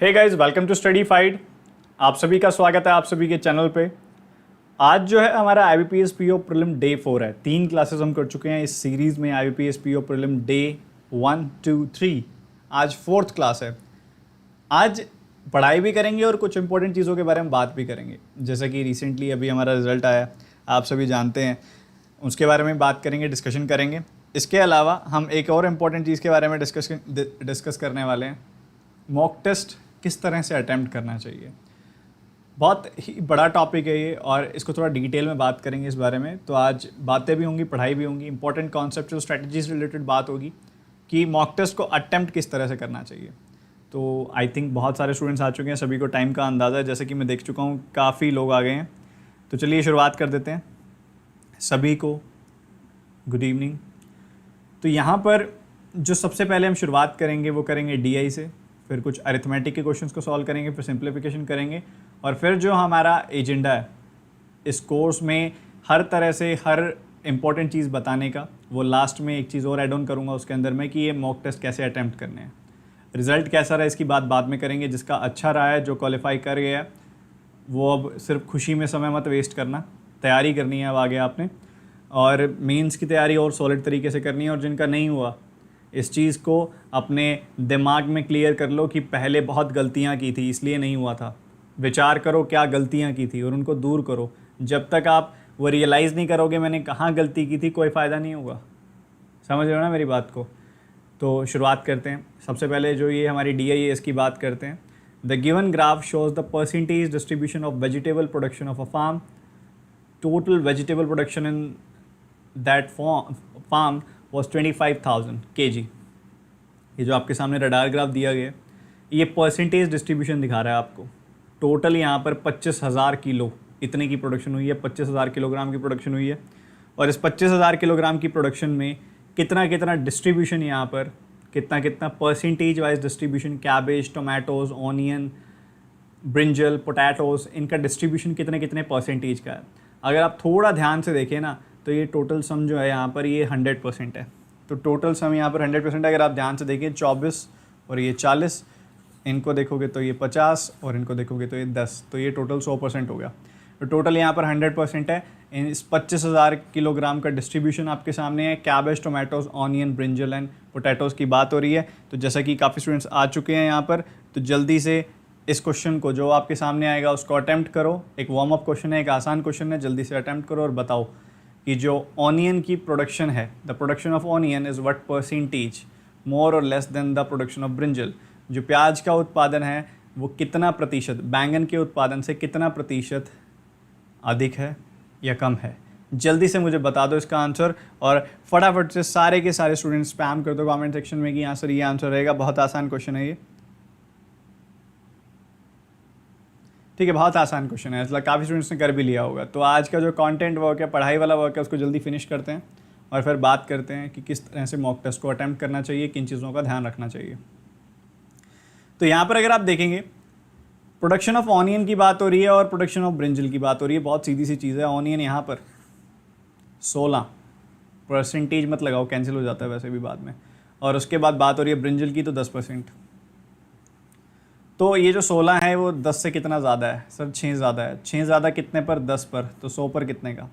Hey guys, welcome to Studified. आप सभी का स्वागत है आप सभी के चैनल पे। आज जो है हमारा IBPS PO प्रीलिम डे 4 है। 3 क्लासेस हम कर चुके हैं इस सीरीज़ में। IBPS PO प्रीलिम डे 1, 2, 3, आज 4th क्लास है। आज पढ़ाई भी करेंगे और कुछ इंपॉर्टेंट चीज़ों के बारे में बात भी करेंगे। जैसे कि रिसेंटली अभी हमारा रिजल्ट आया, आप सभी जानते हैं, उसके बारे में बात करेंगे, डिस्कशन करेंगे। इसके अलावा हम एक और इम्पॉर्टेंट चीज़ के बारे में डिस्कस करने वाले हैं। मॉक टेस्ट किस तरह से अटैम्प्ट करना चाहिए। बहुत ही बड़ा टॉपिक है ये और इसको थोड़ा डिटेल में बात करेंगे इस बारे में। तो आज बातें भी होंगी, पढ़ाई भी होंगी, इंपॉर्टेंट कॉन्सेप्चुअल स्ट्रेटजीज रिलेटेड बात होगी कि मॉक टेस्ट को अटैम्प्ट किस तरह से करना चाहिए। तो आई थिंक बहुत सारे स्टूडेंट्स आ चुके हैं, सभी को टाइम का अंदाज़ा है। जैसे कि मैं देख चुका हूँ काफ़ी लोग आ गए हैं। तो चलिए शुरुआत कर देते हैं। सभी को गुड इवनिंग। तो यहाँ पर जो सबसे पहले हम शुरुआत करेंगे वो करेंगे DI से, फिर कुछ अरिथमेटिक के क्वेश्चंस को सॉल्व करेंगे, फिर सिंप्लीफिकेशन करेंगे और फिर जो हमारा एजेंडा है इस कोर्स में हर तरह से हर इम्पॉर्टेंट चीज़ बताने का, वो लास्ट में एक चीज़ और ऐड ऑन करूँगा उसके अंदर में कि ये मॉक टेस्ट कैसे अटैम्प्ट करने हैं। रिज़ल्ट कैसा रहा इसकी बात बाद में करेंगे। जिसका अच्छा रहा है, जो क्वालिफाई कर गया है, वो अब सिर्फ खुशी में समय मत वेस्ट करना, तैयारी करनी है अब आगे आपने, और मेंस की तैयारी और सॉलिड तरीके से करनी है। और जिनका नहीं हुआ, इस चीज़ को अपने दिमाग में क्लियर कर लो कि पहले बहुत गलतियां की थी इसलिए नहीं हुआ था। विचार करो क्या गलतियां की थी और उनको दूर करो। जब तक आप वो रियलाइज़ नहीं करोगे मैंने कहाँ गलती की थी, कोई फ़ायदा नहीं होगा। समझ रहे हो ना मेरी बात को। तो शुरुआत करते हैं। सबसे पहले जो ये हमारी DI है इसकी बात करते हैं। The given graph shows the percentage distribution of vegetable production of a farm. Total vegetable production in that farm was 25,000 kg। ये जो आपके सामने रडार ग्राफ दिया गया है, ये परसेंटेज डिस्ट्रीब्यूशन दिखा रहा है आपको। टोटल यहाँ पर 25,000 किलो इतने की प्रोडक्शन हुई है, 25,000 किलोग्राम की प्रोडक्शन हुई है। और इस 25,000 किलोग्राम की प्रोडक्शन में कितना कितना डिस्ट्रीब्यूशन, यहाँ पर कितना कितना percentage wise distribution, cabbage, tomatoes, onion, brinjal, potatoes, इनका डिस्ट्रीब्यूशन कितने कितने परसेंटेज का है। अगर आप थोड़ा ध्यान से देखें ना तो ये टोटल सम जो है यहाँ पर ये 100% है। तो टोटल सम यहाँ पर 100% है। अगर आप ध्यान से देखिए 24 और ये 40, इनको देखोगे तो ये 50 और इनको देखोगे तो ये 10, तो ये टोटल 100% हो गया। तो टोटल यहाँ पर 100% है। इस 25,000 किलोग्राम का डिस्ट्रीब्यूशन आपके सामने है। Cabbage, tomatoes, onion, brinjal and potatoes की बात हो रही है। तो जैसा कि काफ़ी स्टूडेंट्स आ चुके हैं यहाँ पर, तो जल्दी से इस क्वेश्चन को जो आपके सामने आएगा उसको अटैम्प्ट करो। एक वार्म अप क्वेश्चन है, एक आसान क्वेश्चन है, जल्दी से अटैम्प्ट करो और बताओ कि जो ऑनियन की प्रोडक्शन है, the production of onion is what percentage more और less than the production of brinjal. जो प्याज का उत्पादन है वो कितना प्रतिशत बैंगन के उत्पादन से कितना प्रतिशत अधिक है या कम है। जल्दी से मुझे बता दो इसका आंसर और फटाफट से सारे के सारे स्टूडेंट्स स्पैम कर दो कमेंट सेक्शन में कि आंसर ये आंसर रहेगा। बहुत आसान क्वेश्चन है ये, ठीक है, बहुत आसान क्वेश्चन है, इसलिए काफ़ी स्टूडेंट्स ने कर भी लिया होगा। तो आज का जो कंटेंट वर्क है, पढ़ाई वाला वर्क है, उसको जल्दी फिनिश करते हैं और फिर बात करते हैं कि किस तरह से मॉक टेस्ट को अटैम्प्ट करना चाहिए, किन चीज़ों का ध्यान रखना चाहिए। तो यहाँ पर अगर आप देखेंगे प्रोडक्शन ऑफ ऑनियन की बात हो रही है और प्रोडक्शन ऑफ ब्रिंजल की बात हो रही है। बहुत सीधी सी चीज़ है। ऑनियन यहाँ पर 16%, मत लगाओ, कैंसिल हो जाता है वैसे भी बाद में। और उसके बाद बात हो रही है ब्रिंजल की, तो 10%। तो ये जो 16 है वो 10 से कितना ज़्यादा है सर? 6 ज़्यादा है। 6 ज़्यादा कितने पर? 10 पर। तो 100 पर कितने का?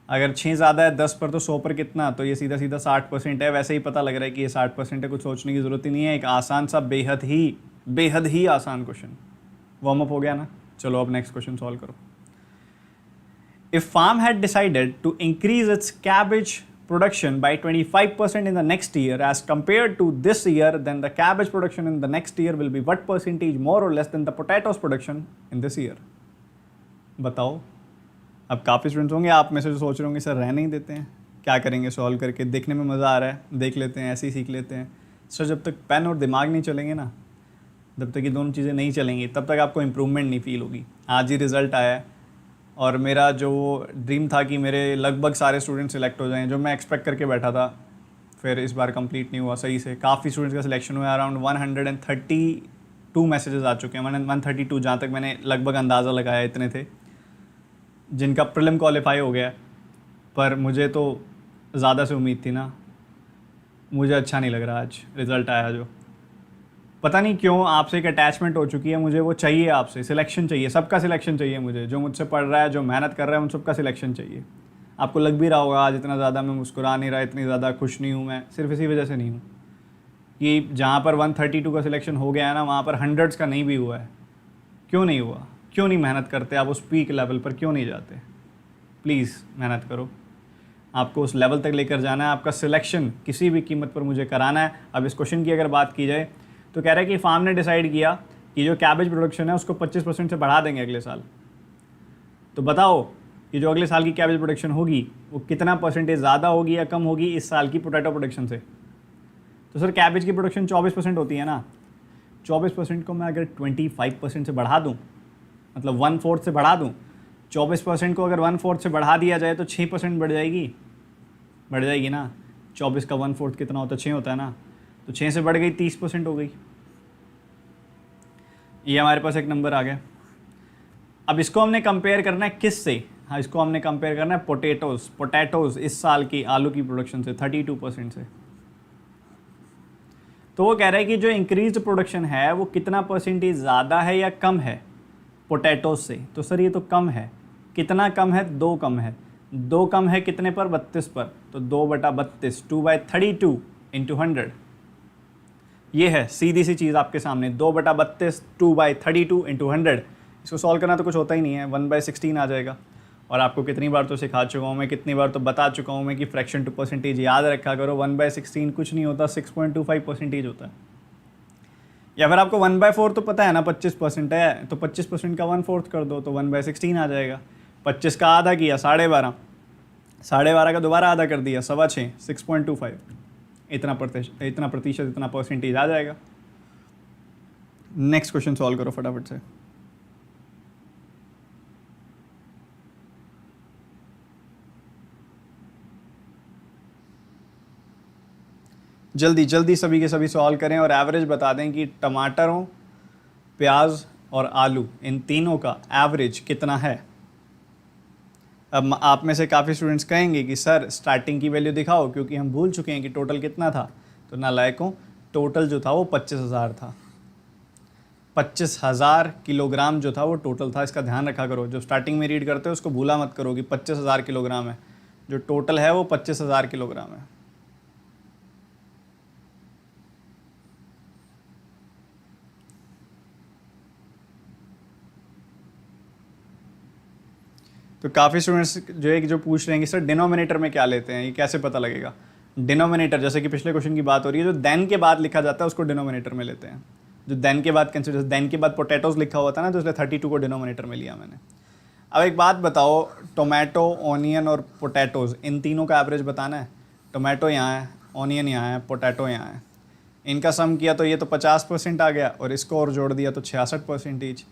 अगर 6 ज़्यादा है 10 पर तो 100 पर कितना? तो ये सीधा सीधा 60% है। वैसे ही पता लग रहा है कि ये 60% है, कुछ सोचने की ज़रूरत ही नहीं है। एक आसान सा बेहद ही आसान क्वेश्चन। वार्म अप हो गया ना। चलो अब नेक्स्ट क्वेश्चन सॉल्व करो। If farm had decided to increase its cabbage production by 25% in the next year as compared to this year, then the cabbage production in the next year will be what percentage more or less than the potatoes production in this year? बताओ। अब काफ़ी students होंगे आप में से जो सोच रहे होंगे सर रहने ही देते हैं, क्या करेंगे सॉल्व करके, देखने में मज़ा आ रहा है, देख लेते हैं, ऐसे ही सीख लेते हैं। सर जब तक पेन और दिमाग नहीं चलेंगे ना, जब तक ये दोनों चीज़ें नहीं चलेंगी, तब तक आपको इम्प्रूवमेंट नहीं फील होगी। आज ही रिज़ल्ट आया है और मेरा जो ड्रीम था कि मेरे लगभग सारे स्टूडेंट सिलेक्ट हो जाएं, जो मैं एक्सपेक्ट करके बैठा था, फिर इस बार कंप्लीट नहीं हुआ सही से। काफ़ी स्टूडेंट्स का सिलेक्शन हुआ। अराउंड 132 मैसेजेस आ चुके हैं, 132 जहाँ तक मैंने लगभग अंदाज़ा लगाया इतने थे जिनका प्रीलिम क्वालिफाई हो गया। पर मुझे तो ज़्यादा से उम्मीद थी ना, मुझे अच्छा नहीं लग रहा आज रिज़ल्ट आया जो। पता नहीं क्यों आपसे एक अटैचमेंट हो चुकी है, मुझे वो चाहिए, आपसे सिलेक्शन चाहिए, सबका सिलेक्शन चाहिए मुझे, जो मुझसे पढ़ रहा है, जो मेहनत कर रहा है, उन सबका सिलेक्शन चाहिए। आपको लग भी रहा होगा आज इतना ज़्यादा मैं मुस्कुरा नहीं रहा, इतनी ज़्यादा खुश नहीं हूँ मैं, सिर्फ इसी वजह से नहीं हूँ कि जहाँ पर 132 का सिलेक्शन हो गया है ना, वहाँ पर हंड्रेड्स का नहीं भी हुआ है। क्यों नहीं हुआ? क्यों नहीं मेहनत करते आप? उस पीक लेवल पर क्यों नहीं जाते? प्लीज़ मेहनत करो, आपको उस लेवल तक लेकर जाना है, आपका सिलेक्शन किसी भी कीमत पर मुझे कराना है। अब इस क्वेश्चन की अगर बात की जाए तो कह रहा है कि फार्म ने डिसाइड किया कि जो कैबेज प्रोडक्शन है उसको 25% से बढ़ा देंगे अगले साल। तो बताओ कि जो अगले साल की कैबेज प्रोडक्शन होगी वो कितना परसेंटेज ज़्यादा होगी या कम होगी इस साल की पोटैटो प्रोडक्शन से? तो सर कैबेज की प्रोडक्शन 24% होती है ना, 24% को मैं अगर 25% से बढ़ा दूँ, मतलब 1/4 से बढ़ा दूँ, 24% को अगर 1/4 से बढ़ा दिया जाए तो 6% बढ़ जाएगी ना। 24 का 1/4 कितना होता है? 6 होता है ना, तो 6 से बढ़ गई 30% हो गई। ये हमारे पास एक नंबर आ गया। अब इसको हमने कंपेयर करना है किस से? हाँ, इसको हमने कंपेयर करना है पोटैटोज़ इस साल की आलू की प्रोडक्शन से 32% से। तो वो कह रहा है कि जो इंक्रीज प्रोडक्शन है वो कितना परसेंटेज ज़्यादा है या कम है पोटैटोज से? तो सर ये तो कम है। कितना कम है? 2 कम है। 2 कम है कितने पर? 32 पर। तो 2/32, 2/32 इंटू 100। ये है सीधी सी चीज़ आपके सामने, 2/32, 2/32 इंटू 100। इसको सॉल्व करना तो कुछ होता ही नहीं है, 1/16 आ जाएगा। और आपको कितनी बार तो सिखा चुका हूँ मैं, कितनी बार तो बता चुका हूँ मैं कि फ्रैक्शन टू परसेंटेज याद रखा करो। 1/16 कुछ नहीं होता, 6.25% होता है। या फिर आपको 1/4 तो पता है ना, 25% है, तो 25% का 1/4 कर दो तो 1/16 आ जाएगा। 25 का आधा किया 12.5, 12.5 का दोबारा आधा कर दिया 6.25, 6.25, इतना प्रतिशत, इतना परसेंटेज आ जाएगा। नेक्स्ट क्वेश्चन सॉल्व करो फटाफट से। जल्दी जल्दी सभी के सभी सॉल्व करें और एवरेज बता दें कि टमाटरों, प्याज और आलू इन तीनों का एवरेज कितना है। अब आप में से काफ़ी स्टूडेंट्स कहेंगे कि सर स्टार्टिंग की वैल्यू दिखाओ, क्योंकि हम भूल चुके हैं कि टोटल कितना था। तो नालायकों, टोटल जो था वो 25,000 था। 25,000 किलोग्राम जो था वो टोटल था। इसका ध्यान रखा करो, जो स्टार्टिंग में रीड करते हो उसको भूला मत करो कि 25,000 किलोग्राम है। जो टोटल है वो 25,000 किलोग्राम है। तो काफ़ी स्टूडेंट्स जो पूछ रहे हैं कि सर डिनोमिनेटर में क्या लेते हैं, ये कैसे पता लगेगा? डिनोमिनेटर, जैसे कि पिछले क्वेश्चन की बात हो रही है, जो देन के बाद लिखा जाता है उसको डिनोमिनेटर में लेते हैं। जो देन के बाद कंसिडर, देन के बाद पोटैटोज लिखा हुआ था ना, तो इसलिए 32 को डिनोमिनेटर में लिया मैंने। अब एक बात बताओ, टोमेटो, ऑनियन और पोटैटोज इन तीनों का एवरेज बताना है। टोमेटो यहाँ है, ऑनियन यहाँ है, पोटैटो यहाँ है। इनका सम किया तो ये तो 50% आ गया, और इसको और जोड़ दिया तो 66%।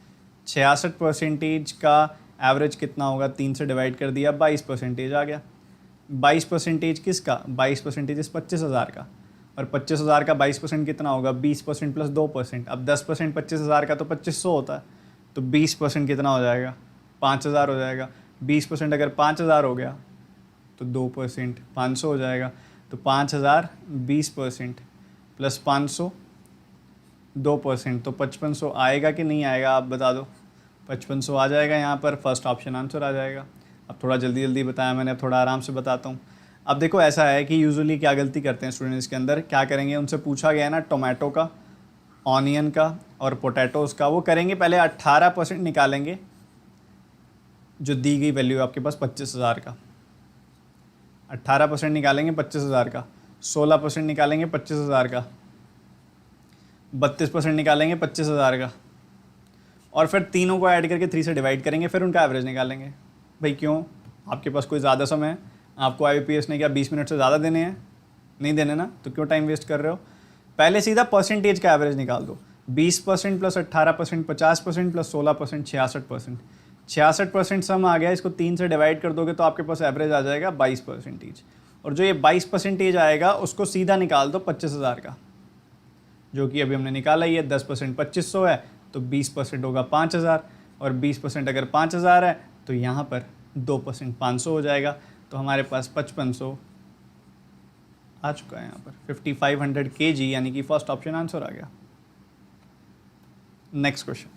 66% का एवरेज कितना होगा? 3 से डिवाइड कर दिया, 22% आ गया। 22% किसका? 22% इस 25,000 का। और 25,000 का 22% कितना होगा? 20% प्लस 2%। अब 10% 25,000 का तो 2500 होता है, तो 20% कितना हो जाएगा? 5,000 हो जाएगा। 20% अगर 5,000 हो गया तो 2% 500 हो जाएगा। तो 5,000 20% प्लस 500 2%, तो 5500 आएगा कि नहीं आएगा? आप बता दो। 5500 आ जाएगा यहाँ पर, फर्स्ट ऑप्शन आंसर आ जाएगा। अब थोड़ा जल्दी जल्दी बताया मैंने, अब थोड़ा आराम से बताता हूँ। अब देखो ऐसा है कि यूजुअली क्या गलती करते हैं स्टूडेंट्स के अंदर, क्या करेंगे, उनसे पूछा गया है ना टोमेटो का, ऑनियन का और पोटैटोज़ का, वो करेंगे पहले 18% निकालेंगे जो दी गई वैल्यू आपके पास 25,000 का। 18% निकालेंगे 25,000 का, 16% निकालेंगे 25,000 का, 32% निकालेंगे 25,000 का, और फिर तीनों को ऐड करके 3 से डिवाइड करेंगे, फिर उनका एवरेज निकालेंगे। भाई क्यों? आपके पास कोई ज़्यादा समय है? आपको IBPS ने क्या 20 मिनट से ज़्यादा देने हैं? नहीं देने ना, तो क्यों टाइम वेस्ट कर रहे हो? पहले सीधा परसेंटेज का एवरेज निकाल दो। 20% प्लस 18% 50% प्लस 16% 66%। 66% सम आ गया, इसको 3 से डिवाइड कर दोगे तो आपके पास एवरेज आ जाएगा 22%। और जो ये 22% आएगा उसको सीधा निकाल दो 25,000 का, जो कि अभी हमने निकाला ही है। 10% 2500 है, तो 20% होगा 5,000, और 20% अगर 5,000 है तो यहाँ पर 2% 500 हो जाएगा। तो हमारे पास 5500 आ चुका है यहाँ पर, 5500 kg, यानी कि फर्स्ट ऑप्शन आंसर आ गया। Next question,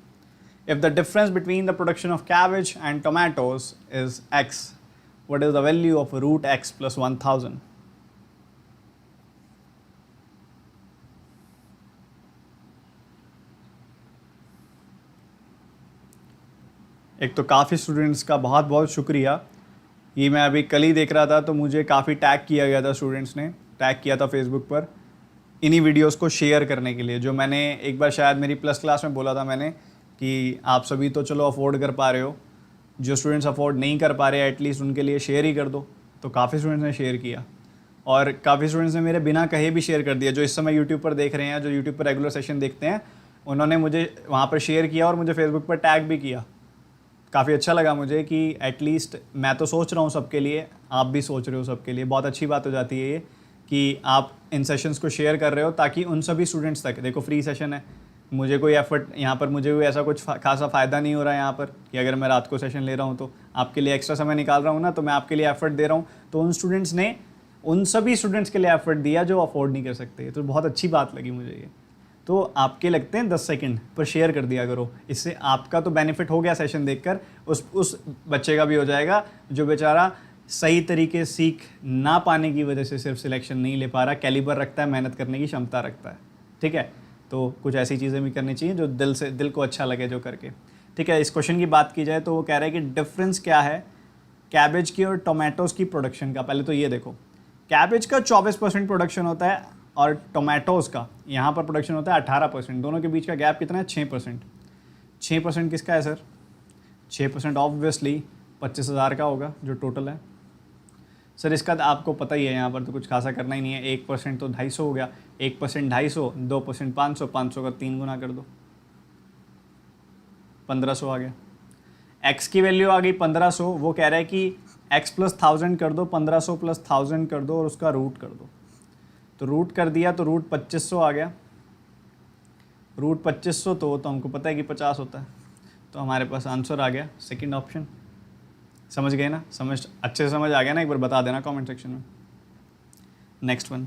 if the difference between the production of cabbage and tomatoes is x, what is the value of root x plus 1000? एक तो काफ़ी स्टूडेंट्स का बहुत बहुत शुक्रिया, ये मैं अभी कल ही देख रहा था तो मुझे काफ़ी टैग किया गया था, स्टूडेंट्स ने टैग किया था फेसबुक पर इन्हीं वीडियोस को शेयर करने के लिए, जो मैंने एक बार शायद मेरी प्लस क्लास में बोला था मैंने कि आप सभी तो चलो अफोर्ड कर पा रहे हो, जो स्टूडेंट्स अफोर्ड नहीं कर पा रहे एटलीस्ट उनके लिए शेयर ही कर दो। तो काफ़ी स्टूडेंट्स ने शेयर किया और काफ़ी स्टूडेंट्स ने मेरे बिना कहे भी शेयर कर दिया, जो इस समय यूट्यूब पर देख रहे हैं, जो यूट्यूब पर रेगुलर सेशन देखते हैं, उन्होंने मुझे वहाँ पर शेयर किया और मुझे फेसबुक पर टैग भी किया। काफ़ी अच्छा लगा मुझे कि एटलीस्ट मैं तो सोच रहा हूँ सबके लिए, आप भी सोच रहे हो सबके लिए, बहुत अच्छी बात हो जाती है ये कि आप इन सेशंस को शेयर कर रहे हो ताकि उन सभी स्टूडेंट्स तक, देखो फ्री सेशन है, मुझे कोई एफर्ट यहाँ पर, मुझे कोई ऐसा कुछ खासा फ़ायदा नहीं हो रहा है यहाँ पर कि अगर मैं रात को सेशन ले रहा हूँ तो आपके लिए एक्स्ट्रा समय निकाल रहा हूँ ना, तो मैं आपके लिए एफर्ट दे रहा हूँ, तो उन स्टूडेंट्स ने उन सभी स्टूडेंट्स के लिए एफर्ट दिया जो अफोर्ड नहीं कर सकते, तो बहुत अच्छी बात लगी मुझे ये। तो आपके लगते हैं 10 सेकंड पर शेयर कर दिया करो, इससे आपका तो बेनिफिट हो गया सेशन देखकर, उस बच्चे का भी हो जाएगा जो बेचारा सही तरीके सीख ना पाने की वजह से सिर्फ सिलेक्शन नहीं ले पा रहा, कैलिबर रखता है, मेहनत करने की क्षमता रखता है। ठीक है, तो कुछ ऐसी चीज़ें भी करनी चाहिए जो दिल को अच्छा लगे जो करके। ठीक है, इस क्वेश्चन की बात की जाए तो वो कह रहा है कि डिफरेंस क्या है कैबेज की और टोमेटोज़ की प्रोडक्शन का। पहले तो ये देखो, कैबेज का 24% प्रोडक्शन होता है और टोमेटोज़ का यहाँ पर प्रोडक्शन होता है 18%। दोनों के बीच का गैप कितना है? 6%। 6% किसका है सर? 6% ऑब्वियसली 25,000 का होगा जो टोटल है। सर इसका तो आपको पता ही है, यहाँ पर तो कुछ खासा करना ही नहीं है। 1% तो 250 हो गया, 1% 250, 2% 500, 500 का 3 गुना कर दो, 1500 आ गया। x की वैल्यू आ गई 1500, वो कह रहा है कि x प्लस 1000 कर दो, 1500 प्लस 1000 कर दो और उसका रूट कर दो। तो रूट कर दिया तो रूट 2500 आ गया। रूट 2500 तो हमको पता है कि 50 होता है, तो हमारे पास आंसर आ गया सेकंड ऑप्शन। समझ गए ना? अच्छे से समझ आ गया ना? एक बार बता देना कमेंट सेक्शन में। नेक्स्ट वन,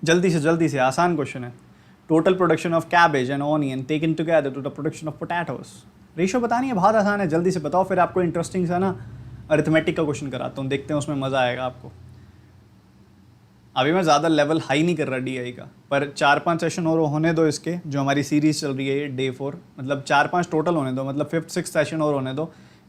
जल्दी से आसान क्वेश्चन है। Total production of cabbage and onion taken together to the production of potatoes. Ratio बतानी है, बहुत आसान है, जल्दी से बताओ, फिर आपको इंटरेस्टिंग सा ना अरिथमेटिक का क्वेश्चन कराता हूँ, देखते हैं उसमें मज़ा आएगा आपको। अभी मैं ज़्यादा लेवल हाई नहीं कर रहा DI का, पर 4-5 सेशन और होने दो इसके, जो हमारी सीरीज़ चल रही है ये डे 4, मतलब 4-5 टोटल होने दो, मतलब 5th-6th सेशन और होने दो,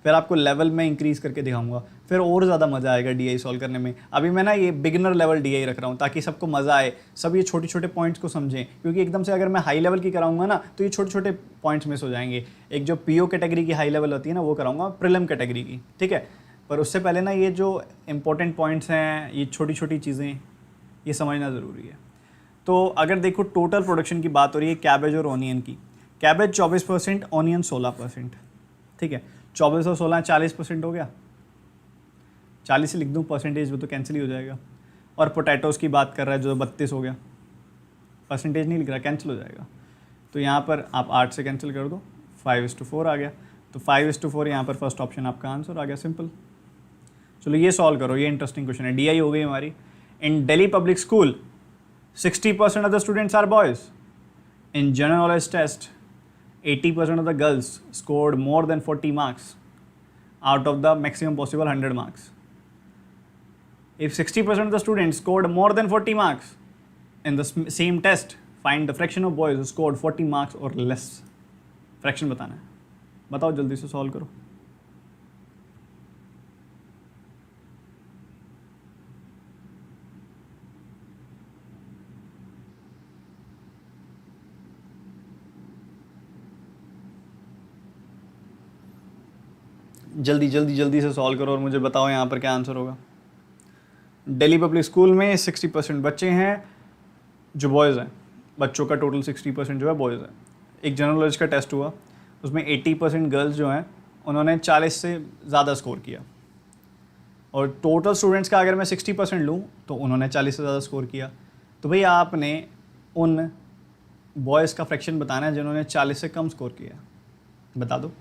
फिर आपको लेवल में इंक्रीज़ करके दिखाऊंगा, फिर और ज़्यादा मज़ा आएगा DI सॉल्व करने में। अभी मैं ना ये बिगिनर लेवल DI रख रहा हूँ ताकि सबको मज़ा आए, सब ये छोटे छोटे पॉइंट्स को समझें, क्योंकि एकदम से अगर मैं हाई लेवल की कराऊंगा ना तो ये छोटे छोटे पॉइंट्स मिस हो जाएंगे। एक जो PO कैटेगरी की हाई लेवल होती है ना, वो कराऊंगा प्रीलिम कैटेगरी की, ठीक है। पर उससे पहले ना ये जो इंपॉर्टेंट पॉइंट्स हैं, ये छोटी छोटी चीज़ें, ये समझना ज़रूरी है। तो अगर देखो टोटल प्रोडक्शन की बात हो रही है कैबेज और ऑनियन की, कैबेज 24%, ऑनियन 16%, ठीक है। 24 और 16 40% हो गया, 40 से लिख दूँ परसेंटेज, वो तो कैंसिल ही हो जाएगा। और पोटैटोज़ की बात कर रहा है जो 32 हो गया, परसेंटेज नहीं लिख रहा, कैंसिल हो जाएगा। तो यहाँ पर आप 8 से कैंसिल कर दो, 5:4 आ गया। तो 5:4 यहाँ पर फर्स्ट ऑप्शन आपका आंसर आ गया, सिंपल। चलो ये सॉल्व करो, ये इंटरेस्टिंग क्वेश्चन है। DI हो गई हमारी। In Delhi public school, 60% of the students are boys. In general knowledge test, 80% of the girls scored more than 40 marks out of the maximum possible 100 marks. If 60% of the students scored more than 40 marks in the same test, find the fraction of boys who scored 40 marks or less. Fraction बताना है, बताओ जल्दी से solve करो। जल्दी से solve करो और मुझे बताओ यहाँ पर क्या आंसर होगा। दिल्ली पब्लिक स्कूल में 60% बच्चे हैं जो बॉयज़ हैं, बच्चों का टोटल 60% जो है बॉयज़ है। एक जनरल नॉलेज का टेस्ट हुआ, उसमें 80% गर्ल्स जो हैं उन्होंने 40 से ज़्यादा स्कोर किया, और टोटल स्टूडेंट्स का अगर मैं 60% लूँ तो उन्होंने 40 से ज़्यादा स्कोर किया। तो भैया आपने उन बॉयज़ का फ्रैक्शन बताना है जिन्होंने 40 से कम स्कोर किया, बता दो।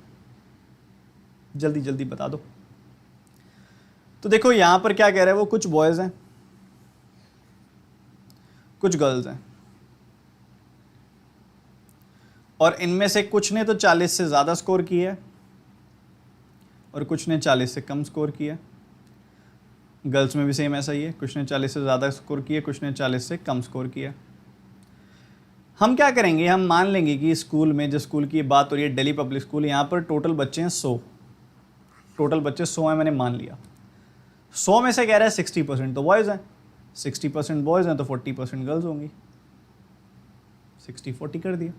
जल्दी जल्दी बता दो। तो देखो यहां पर क्या कह रहा है वो, कुछ बॉयज हैं कुछ गर्ल्स हैं, और इनमें से कुछ ने तो 40 से ज़्यादा स्कोर किया है और कुछ ने 40 से कम स्कोर किया। गर्ल्स में भी सेम ऐसा ही है, कुछ ने 40 से ज़्यादा स्कोर किया, कुछ ने 40 से कम स्कोर किया। हम क्या करेंगे, हम मान लेंगे कि स्कूल में, जो स्कूल की बात हो रही है दिल्ली पब्लिक स्कूल, यहाँ पर टोटल बच्चे हैं 100, टोटल बच्चे 100 हैं, मैंने मान लिया। 100 में से कह रहा है 60% तो बॉयज़ हैं, 60% बॉयज़ हैं तो 40% गर्ल्स होंगी, 60-40 कर दिया।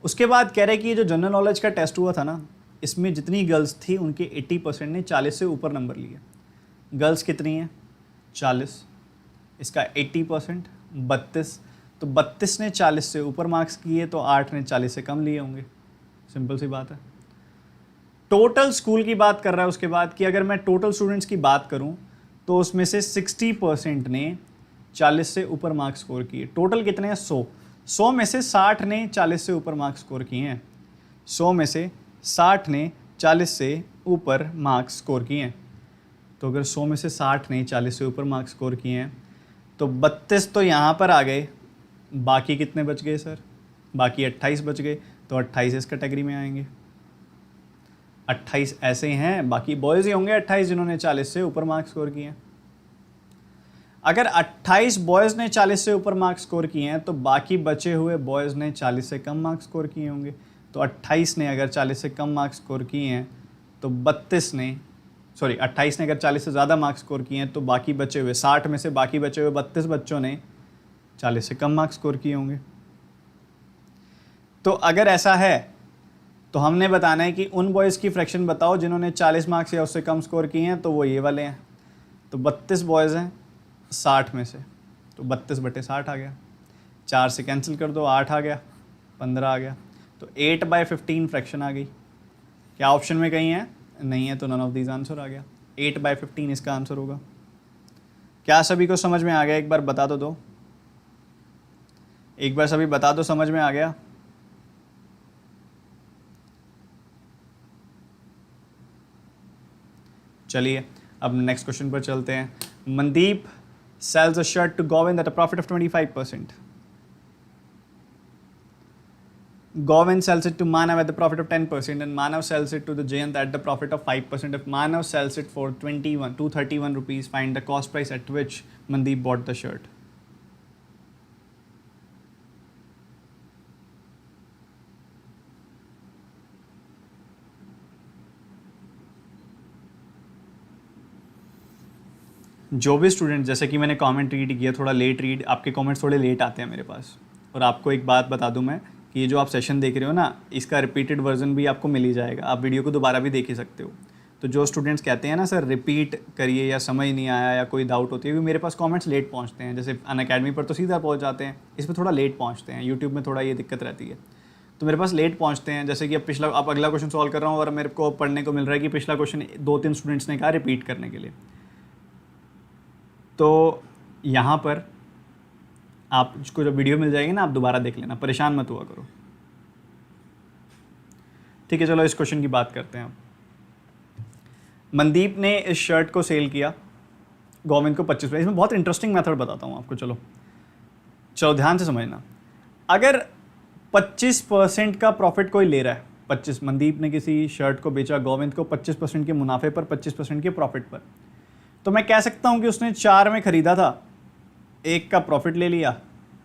उसके बाद कह रहे हैं कि ये जो जनरल नॉलेज का टेस्ट हुआ था ना, इसमें जितनी गर्ल्स थी उनके 80% ने 40 से ऊपर नंबर लिए। गर्ल्स कितनी हैं? 40, इसका 80% 32, तो 32 ने 40 से ऊपर मार्क्स किए तो 8 ने 40 से कम लिए होंगे। सिंपल सी बात है। टोटल स्कूल की बात कर रहा है उसके बाद कि अगर मैं टोटल स्टूडेंट्स की बात करूं तो उसमें से 60% ने 40 से ऊपर मार्क्स स्कोर किए। टोटल कितने हैं? 100 में से 60 ने 40 से ऊपर मार्क्स स्कोर किए हैं। 100 में से 60 ने 40 से ऊपर मार्क्स स्कोर किए हैं। तो अगर 100 में से 60 ने 40 से ऊपर मार्क्स स्कोर किए हैं तो 32 तो यहाँ पर आ गए, बाकी कितने बच गए सर? बाकी 28 बच गए, तो 28 इस कैटेगरी में आएंगे। 28 ऐसे हैं, बाकी बॉयज़ ही होंगे 28 जिन्होंने 40 से ऊपर मार्क्स स्कोर किए हैं। अगर 28 बॉयज़ ने 40 से ऊपर मार्क्स स्कोर किए हैं तो बाकी बचे हुए बॉयज़ ने 40 से कम मार्क्स स्कोर किए होंगे। तो 28 ने अगर 40 से कम मार्क्स स्कोर किए हैं तो 28 ने अगर 40 से ज़्यादा मार्क्स स्कोर किए हैं तो बाकी बचे हुए 60 में से बाकी बचे हुए 32 बच्चों ने 40 से कम मार्क्स स्कोर किए होंगे। तो अगर ऐसा है तो हमने बताना है कि उन बॉयज़ की फ्रैक्शन बताओ जिन्होंने 40 मार्क्स या उससे कम स्कोर किए हैं, तो वो ये वाले हैं। तो 32 बॉयज़ हैं 60 में से, तो 32/60 आ गया। 4 से कैंसिल कर दो, 8 आ गया, 15 आ गया, तो 8/15 फ्रैक्शन आ गई। क्या ऑप्शन में कहीं है? नहीं है, तो नन ऑफ दीज आंसर आ गया। 8/15 इसका आंसर होगा। क्या सभी को समझ में आ गया? एक बार बता दो, एक बार सभी बता दो, समझ में आ गया? चलिए अब नेक्स्ट क्वेश्चन पर चलते हैं। Mandeep sells a shirt to Govind at a profit of 25%. Govind sells it to Manav at the profit of 10% and Manav sells it to the Jayant at the profit of 5%. If Manav sells it for 231 rupees, find the cost price at which Mandeep bought the shirt. जो भी student, जैसे कि मैंने comment read किया, थोड़ा late read, आपके comments थोड़े late आते हैं मेरे पास। और आपको एक बात बता दूं मैं कि ये जो आप सेशन देख रहे हो ना, इसका रिपीटेड वर्जन भी आपको मिल ही जाएगा, आप वीडियो को दोबारा भी देख ही सकते हो। तो जो स्टूडेंट्स कहते हैं ना सर रिपीट करिए या समझ नहीं आया या कोई डाउट होती है, क्योंकि मेरे पास कमेंट्स लेट पहुंचते हैं। जैसे अनअकैडमी पर तो सीधा पहुंच जाते हैं, इस पर थोड़ा लेट पहुंचते हैं, यूट्यूब में थोड़ा ये दिक्कत रहती है, तो मेरे पास लेट पहुंचते हैं। जैसे कि अब अगला क्वेश्चन सॉल्व कर रहा हूँ और मेरे को पढ़ने को मिल रहा है कि पिछला क्वेश्चन 2-3 स्टूडेंट्स ने कहा रिपीट करने के लिए। तो यहाँ पर आपको जब वीडियो मिल जाएगी ना, आप दोबारा देख लेना, परेशान मत हुआ करो, ठीक है। चलो इस क्वेश्चन की बात करते हैं। अब मनदीप ने इस शर्ट को सेल किया गोविंद को 25 रुपये। इसमें बहुत इंटरेस्टिंग मेथड बताता हूँ आपको, चलो ध्यान से समझना। अगर 25% का प्रॉफिट कोई ले रहा है, 25 मनदीप ने किसी शर्ट को बेचा गोविंद को 25% के मुनाफे पर, 25% के प्रॉफिट पर, तो मैं कह सकता हूं कि उसने 4 में ख़रीदा था, 1 का प्रॉफिट ले लिया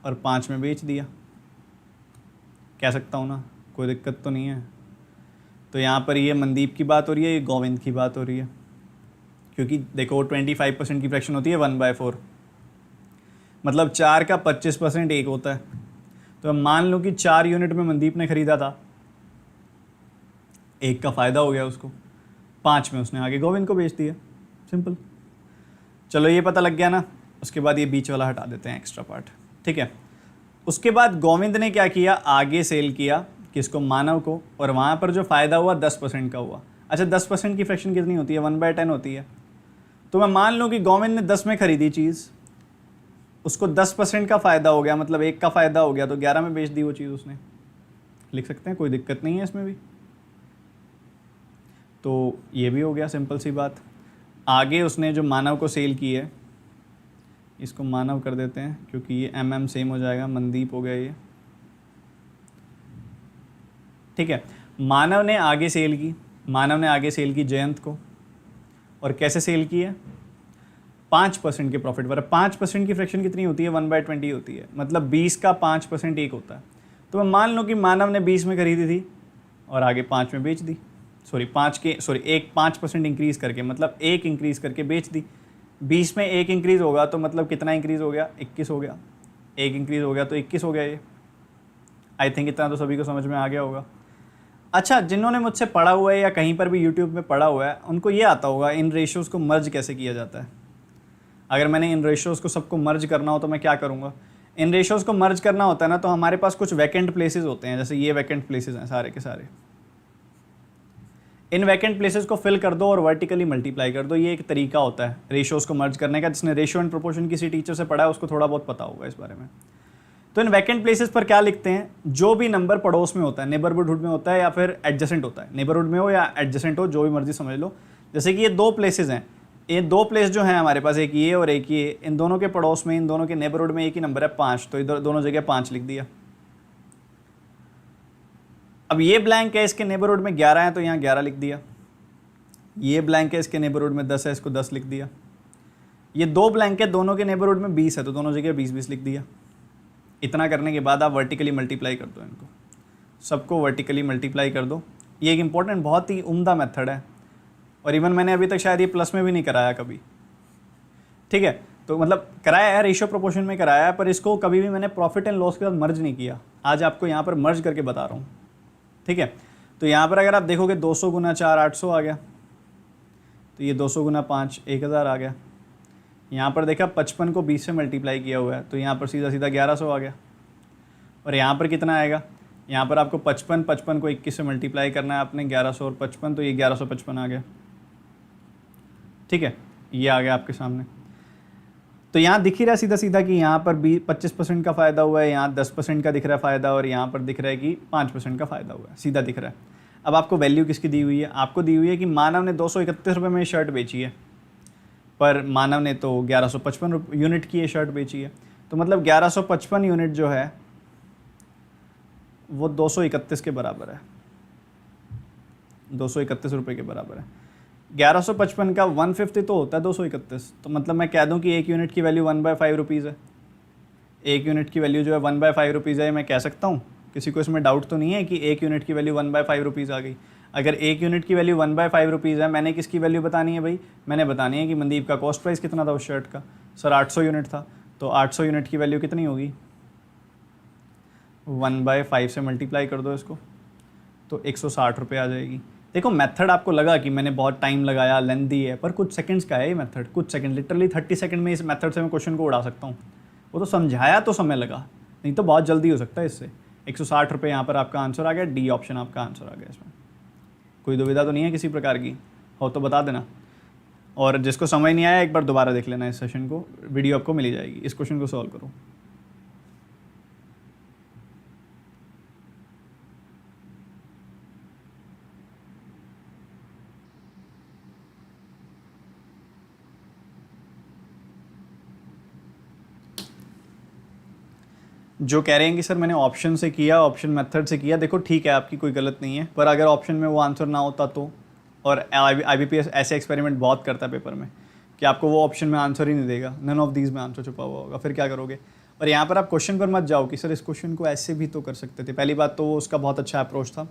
और 5 में बेच दिया। कह सकता हूं ना, कोई दिक्कत तो नहीं है। तो यहाँ पर ये मनदीप की बात हो रही है, ये गोविंद की बात हो रही है, क्योंकि देखो 25% की फ्रैक्शन होती है 1/4, मतलब 4 का 25% 1 होता है। तो मान लो कि 4 यूनिट में मनदीप ने ख़रीदा था, 1 का फ़ायदा हो गया उसको, 5 में उसने आगे गोविंद को बेच दिया। सिंपल। चलो ये पता लग गया ना। उसके बाद ये बीच वाला हटा देते हैं, एक्स्ट्रा पार्ट, ठीक है। उसके बाद गोविंद ने क्या किया, आगे सेल किया किसको, मानव को, और वहाँ पर जो फ़ायदा हुआ 10% का हुआ। अच्छा 10% की फ्रैक्शन कितनी होती है? 1/10 होती है। तो मैं मान लूँ कि गोविंद ने 10 में ख़रीदी चीज़, उसको 10% का फ़ायदा हो गया, मतलब 1 का फ़ायदा हो गया, तो 11 में बेच दी वो चीज़ उसने। लिख सकते हैं, कोई दिक्कत नहीं है इसमें भी। तो ये भी हो गया, सिंपल सी बात। आगे उसने जो मानव को सेल की है, इसको मानव कर देते हैं क्योंकि ये MM सेम हो जाएगा, मनदीप हो गया ये, ठीक है। मानव ने आगे सेल की, मानव ने आगे सेल की जयंत को, और कैसे सेल की है, 5% के प्रॉफिट पर। 5% की फ्रैक्शन कितनी होती है, 1/20 होती है, मतलब 20 का 5% 1 होता है। तो मैं मान लो कि मानव ने 20 में खरीदी थी और आगे 5 में बेच दी, एक 5% इंक्रीज़ करके, मतलब 1 इंक्रीज़ करके बेच दी। 20 में 1 इंक्रीज़ होगा तो मतलब कितना इंक्रीज़ हो गया, 21 हो गया। 1 इंक्रीज़ हो गया तो 21 हो गया ये। आई थिंक इतना तो सभी को समझ में आ गया होगा। अच्छा, जिन्होंने मुझसे पढ़ा हुआ है या कहीं पर भी यूट्यूब में पढ़ा हुआ है, उनको ये आता होगा इन रेशियोज़ को मर्ज कैसे किया जाता है। अगर मैंने इन रेशियोज़ को सबको मर्ज करना हो तो मैं क्या करूँगा, इन रेशियोज़ को मर्ज करना होता है ना, तो हमारे पास कुछ वैकेंट प्लेसेस होते हैं, जैसे ये वैकेंट प्लेसेस हैं सारे के सारे। इन वैकेंट प्लेसेस को फिल कर दो और वर्टिकली मल्टीप्लाई कर दो। ये एक तरीका होता है रेशियोज़ को मर्ज करने का। जिसने रेशियो एंड प्रोपोर्शन किसी टीचर से पढ़ा है उसको थोड़ा बहुत पता होगा इस बारे में। तो इन वैकेंट प्लेसेस पर क्या लिखते हैं, जो भी नंबर पड़ोस में होता है, नेबरहुड में होता है या फिर एडजेसेंट होता है, नेबरहुड में हो या एडजेसेंट हो, जो भी मर्जी समझ लो। जैसे कि ये 2 प्लेसेस हैं, ये 2 प्लेस जो हैं हमारे पास, एक ये और एक ये, इन दोनों के पड़ोस में, इन दोनों के नेबरहुड में एक ही नंबर है 5, तो इधर दोनों जगह 5 लिख दिया। अब ये ब्लैंक है, इसके नेबरहुड में 11 है तो यहाँ 11 लिख दिया। ये ब्लैंक है, इसके नेबरहुड में 10 है, इसको 10 लिख दिया। ये 2 ब्लैंक है, दोनों के नेबरहुड में 20 है तो दोनों जगह 20-20 लिख दिया। इतना करने के बाद आप वर्टिकली मल्टीप्लाई कर दो, इनको सबको वर्टिकली मल्टीप्लाई कर दो। ये एक इंपॉर्टेंट, बहुत ही उम्दा मेथड है, और इवन मैंने अभी तक शायद ये प्लस में भी नहीं कराया कभी, ठीक है। तो मतलब कराया है, रेशियो प्रोपोर्शन में कराया है, पर इसको कभी भी मैंने प्रॉफिट एंड लॉस के साथ मर्ज नहीं किया। आज आपको यहाँ पर मर्ज करके बता रहा हूँ, ठीक है। तो यहाँ पर अगर आप देखोगे 200 गुना 4 800 आ गया, तो ये 200 गुना 5 1000 आ गया। यहाँ पर देखा 55 को 20 से मल्टीप्लाई किया हुआ है, तो यहाँ पर सीधा सीधा 1100 आ गया। और यहाँ पर कितना आएगा, यहाँ पर आपको 55 को 21 से मल्टीप्लाई करना है आपने, 1100 और 55, तो ये 1155 आ गया, ठीक है। ये आ गया आपके सामने। तो यहाँ दिख ही रहा है सीधा सीधा कि यहाँ पर 25% का फ़ायदा हुआ है, यहाँ 10% का दिख रहा है फ़ायदा, और यहाँ पर दिख रहा है कि 5% का फ़ायदा हुआ है, सीधा दिख रहा है। अब आपको वैल्यू किसकी दी हुई है, आपको दी हुई है कि मानव ने 231 रुपये में शर्ट बेची है, पर मानव ने तो 1155 यूनिट की ये शर्ट बेची है। तो मतलब 1155 यूनिट जो है वो 231 के बराबर है, 231 रुपये के बराबर है। 1155 का 1/50 तो होता है 231, तो मतलब मैं कह दूं कि एक यूनिट की वैल्यू 1/5 रुपीज़ है। एक यूनिट की वैल्यू जो है 1/5 रुपीज़ है, मैं कह सकता हूँ, किसी को इसमें डाउट तो नहीं है कि एक यूनिट की वैल्यू 1/5 रुपीज़ आ गई। अगर एक यूनिट की वैल्यू 1/5 रुपीज़ है, मैंने किसकी वैल्यू बतानी है भाई, मैंने बतानी है कि मनदीप का कॉस्ट प्राइस कितना था उस शर्ट का। सर 800 यूनिट था, तो 800 यूनिट की वैल्यू कितनी होगी, 1/5 से मल्टीप्लाई कर दो इसको, तो 160 रुपये आ जाएगी। देखो मेथड आपको लगा कि मैंने बहुत टाइम लगाया, लेंथी है, पर कुछ सेकंड्स का है ये मेथड, कुछ सेकंड, लिटरली 30 सेकंड में इस मेथड से मैं क्वेश्चन को उड़ा सकता हूँ। वो तो समझाया तो समय लगा, नहीं तो बहुत जल्दी हो सकता है इससे। 160 रुपये यहाँ पर आपका आंसर आ गया, डी ऑप्शन आपका आंसर आ गया। इसमें कोई दुविधा तो नहीं है किसी प्रकार की, हो तो बता देना। और जिसको समझ नहीं आया एक बार दोबारा देख लेना इस सेशन को, वीडियो आपको मिल जाएगी, इस क्वेश्चन को सॉल्व करो। जो कह रहे हैं कि सर मैंने ऑप्शन से किया, ऑप्शन मेथड से किया, देखो ठीक है, आपकी कोई गलत नहीं है, पर अगर ऑप्शन में वो आंसर ना होता तो, और IBPS ऐसे एक्सपेरिमेंट बहुत करता है पेपर में कि आपको वो ऑप्शन में आंसर ही नहीं देगा, नन ऑफ दीज में आंसर छुपा हुआ होगा, फिर क्या करोगे। और यहाँ पर आप क्वेश्चन पर मत जाओ कि सर इस क्वेश्चन को ऐसे भी तो कर सकते थे। पहली बात तो वो उसका बहुत अच्छा अप्रोच था।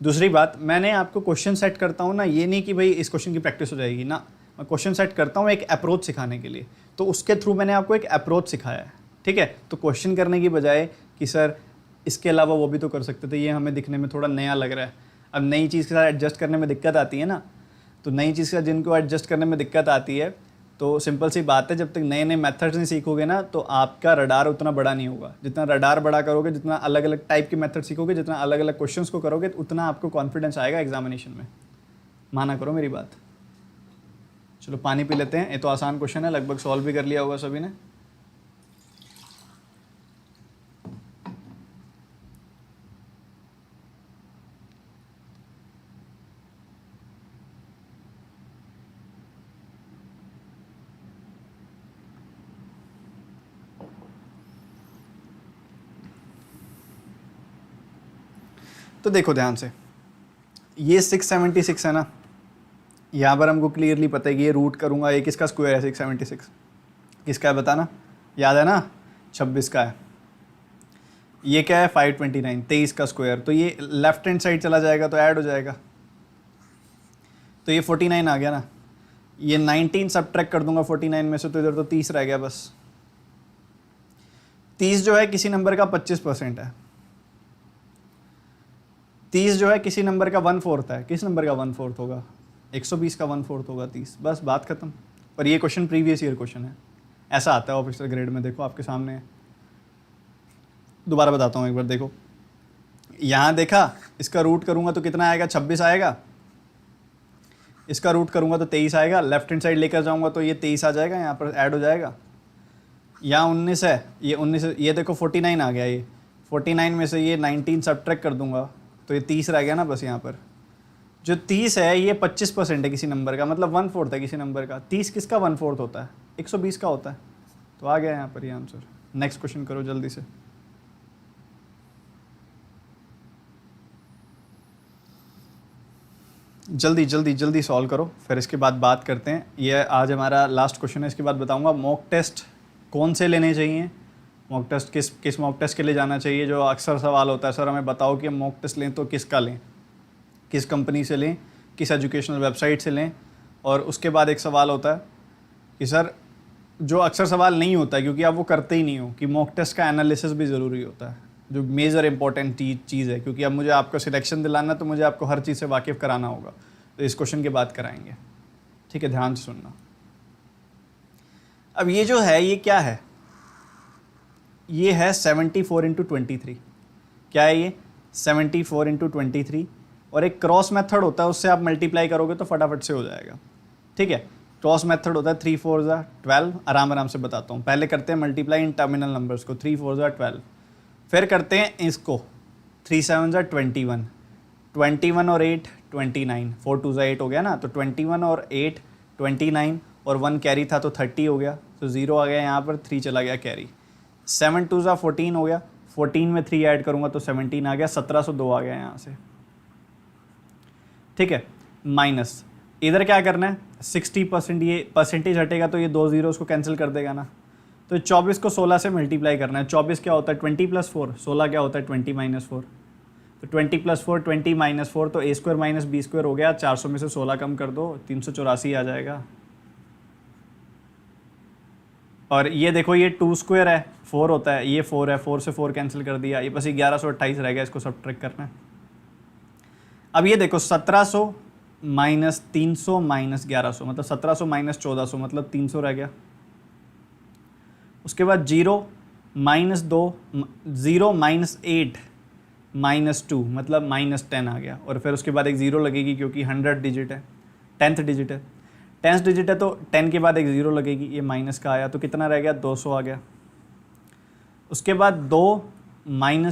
दूसरी बात, मैंने आपको क्वेश्चन सेट करता हूँ ना, ये नहीं कि भाई इस क्वेश्चन की प्रैक्टिस हो जाएगी ना, मैं क्वेश्चन सेट करता हूँ एक अप्रोच सिखाने के लिए, तो उसके थ्रू मैंने आपको एक अप्रोच सिखाया है, ठीक है। तो क्वेश्चन करने की बजाय कि सर इसके अलावा वो भी तो कर सकते थे, ये हमें दिखने में थोड़ा नया लग रहा है। अब नई चीज़ के साथ एडजस्ट करने में दिक्कत आती है ना, तो नई चीज़ के साथ जिनको एडजस्ट करने में दिक्कत आती है, तो सिंपल सी बात है, जब तक नए नए मेथड्स नहीं सीखोगे ना, तो आपका रडार उतना बड़ा नहीं होगा। जितना रडार बड़ा करोगे, जितना अलग अलग टाइप के मेथड सीखोगे, जितना अलग अलग क्वेश्चंस को करोगे, उतना आपको कॉन्फिडेंस आएगा एग्जामिनेशन में। माना करो मेरी बात। चलो पानी पी लेते हैं, ये तो आसान क्वेश्चन है, लगभग सॉल्व भी कर लिया होगा सभी ने। तो देखो ध्यान से, ये 676 है ना, यहाँ पर हमको क्लियरली पता है कि ये रूट करूँगा, ये किसका स्क्वायर है 676, किसका है बताना, याद है ना 26 का है। ये क्या है 529, 23 का स्क्वायर, तो ये लेफ्ट हैंड साइड चला जाएगा तो ऐड हो जाएगा, तो ये 49 आ गया ना। ये 19 सब्ट्रैक्ट कर दूंगा 49 में से, तो इधर तो 30 रह गया बस। 30 जो है किसी नंबर का 25% है, 30 जो है किसी नंबर का 1/4 है। किस नंबर का 1/4 होगा? 120 का 1/4 होगा 30, बस बात खत्म। और ये क्वेश्चन प्रीवियस ईयर क्वेश्चन है, ऐसा आता है ऑफिशियल ग्रेड में, देखो आपके सामने है। दोबारा बताता हूँ एक बार, देखो यहाँ देखा, इसका रूट करूँगा तो कितना आएगा 26 आएगा, इसका रूट करूँगा तो 23 आएगा, लेफ्ट हैंड साइड लेकर जाऊँगा तो ये 23 आ जाएगा, यहाँ पर ऐड हो जाएगा। यहाँ 19 है, ये 19, ये देखो 49 आ गया, ये 49 में से ये 19 सब्ट्रैक्ट कर दूंगा तो ये 30 रह गया ना बस। यहाँ पर जो 30 है ये 25% है किसी नंबर का, मतलब 1/4 है किसी नंबर का। 30 किसका 1/4 होता है? 120 का होता है। तो आ गया यहाँ पर ये आंसर। नेक्स्ट क्वेश्चन करो जल्दी से। जल्दी जल्दी जल्दी सॉल्व करो, फिर इसके बाद बात करते हैं। ये आज हमारा लास्ट क्वेश्चन है, इसके बाद बताऊंगा मॉक टेस्ट कौन से लेने चाहिए, मॉक टेस्ट किस मॉक टेस्ट के लिए जाना चाहिए। जो अक्सर सवाल होता है, सर हमें बताओ कि हम मॉक टेस्ट लें तो किसका लें, किस कंपनी से लें, किस एजुकेशनल वेबसाइट से लें। और उसके बाद एक सवाल होता है कि सर, जो अक्सर सवाल नहीं होता है क्योंकि आप वो करते ही नहीं हो, कि मॉक टेस्ट का एनालिसिस भी ज़रूरी होता है, जो मेजर इंपॉर्टेंट चीज़ है। क्योंकि अब मुझे आपको सिलेक्शन दिलाना तो मुझे आपको हर चीज़ से वाकिफ़ कराना होगा, तो इस क्वेश्चन के बाद कराएंगे। ठीक है, ध्यान से सुनना। अब ये जो है ये क्या है? ये है 74 × 23। क्या है ये? 74 × 23। और एक क्रॉस मेथड होता है, उससे आप मल्टीप्लाई करोगे तो फटाफट से हो जाएगा। ठीक है, क्रॉस मेथड होता है 3 4 12। आराम से बताता हूँ। पहले करते हैं मल्टीप्लाई इन टर्मिनल नंबर्स को, 3 4 12। फिर करते हैं इसको 3 7 21, 21 और 8 29, 4 2 8 हो गया ना। तो 21 और 8 29, और 1 कैरी था तो 30 हो गया, तो 0 आ गया यहाँ पर, 3 चला गया कैरी। 7 2 14 हो गया, 14 में 3 ऐड करूँगा तो 17 आ गया, 1702 आ गया यहाँ से। ठीक है, माइनस इधर क्या करना है, 60%, ये परसेंटेज हटेगा तो ये 2 जीरो उसको कैंसिल कर देगा ना। तो 24 को 16 से मल्टीप्लाई करना है। 24 क्या होता है 20 + 4, 16 क्या होता है 20 - 4। तो 20 + 4 20 - 4, तो a² - b² हो गया। 400 में से 16 कम कर दो, 384 आ जाएगा। और ये देखो ये 2² है, 4 होता है, ये 4 है, 4 से 4 कैंसिल कर दिया, ये बस 1128 रह गया, इसको सब्ट्रैक्ट करना है। अब ये देखो 1700 - 300 - 1100, मतलब 1700 - 1400, मतलब 300 रह गया। उसके बाद 0 - 2, 0 - 8 - 2, मतलब -10 आ गया। और फिर उसके बाद एक 0 लगेगी क्योंकि 100 डिजिट है, 10th डिजिट है। 10th डिजिट है तो 10 के बाद एक 0 लगेगी, ये माइनस का आया तो कितना रह गया 200 आ गया। उसके बाद 2 -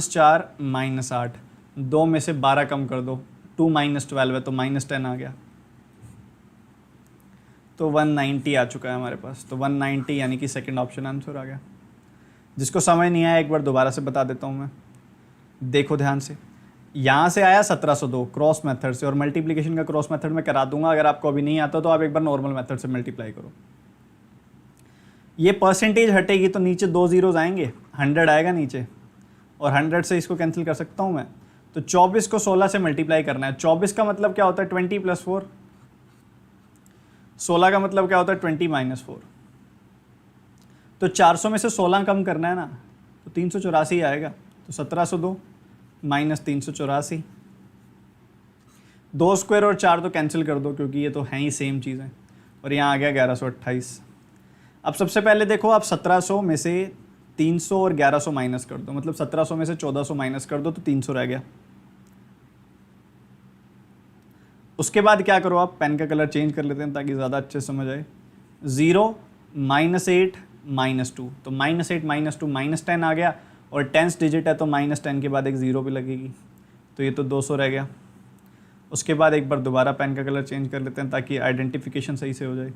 4 - 8, 2 में से 12 कम कर दो, 2 - 12 है तो -10 आ गया। तो 190 आ चुका है हमारे पास। तो 190 यानी कि सेकंड ऑप्शन आंसर आ गया। जिसको समझ नहीं आया एक बार दोबारा से बता देता हूँ मैं। देखो ध्यान से, यहाँ से आया 1702 क्रॉस मेथड से, और मल्टीप्लिकेशन का क्रॉस मेथड में करा दूंगा। अगर आपको अभी नहीं आता तो आप एक बार नॉर्मल मेथड से मल्टीप्लाई करो। ये परसेंटेज हटेगी तो नीचे 2 जीरोज आएंगे, 100 आएगा नीचे, और 100 से इसको कैंसिल कर सकता हूँ मैं। तो 24 को 16 से मल्टीप्लाई करना है। 24 का मतलब क्या होता है 20 + 4, 16 का मतलब क्या होता है 20 - 4। तो 400 में से 16 कम करना है ना, तो 384 आएगा। तो 1702 - 384, 2² और 4 तो कैंसिल कर दो क्योंकि ये तो हैं ही सेम चीज़ें। और यहाँ आ गया 1128। अब सबसे पहले देखो, आप 1700 में से 300 और 1100 माइनस कर दो, मतलब 1700 में से 1400 माइनस कर दो तो 300 रह गया। उसके बाद क्या करो, आप पेन का कलर चेंज कर लेते हैं ताकि ज़्यादा अच्छे समझ आए। 0 - 8 - 2, तो -8 - 2 -10 आ गया, और 10th डिजिट है तो -10 के बाद एक 0 भी लगेगी, तो ये तो 200 रह गया। उसके बाद एक बार दोबारा पेन का कलर चेंज कर लेते हैं ताकि आइडेंटिफिकेशन सही से हो जाए।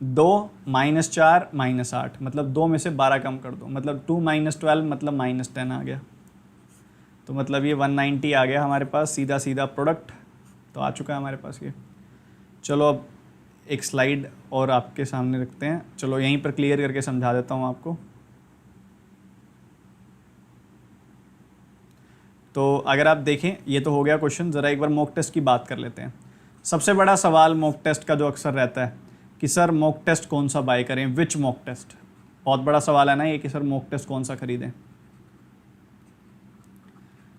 2 - 4 - 8, मतलब 2 में से 12 कम कर दो, मतलब 2 - 12 मतलब -10 आ गया। तो मतलब ये 190 आ गया हमारे पास, सीधा सीधा प्रोडक्ट तो आ चुका है हमारे पास ये। चलो अब एक स्लाइड और आपके सामने रखते हैं, चलो यहीं पर क्लियर करके समझा देता हूँ आपको। तो अगर आप देखें ये तो हो गया क्वेश्चन, ज़रा एक बार मॉक टेस्ट की बात कर लेते हैं। सबसे बड़ा सवाल मॉक टेस्ट का जो अक्सर रहता है कि सर मॉक टेस्ट कौन सा बाय करें, विच मॉक टेस्ट, बहुत बड़ा सवाल है ना ये कि सर मॉक टेस्ट कौन सा खरीदें।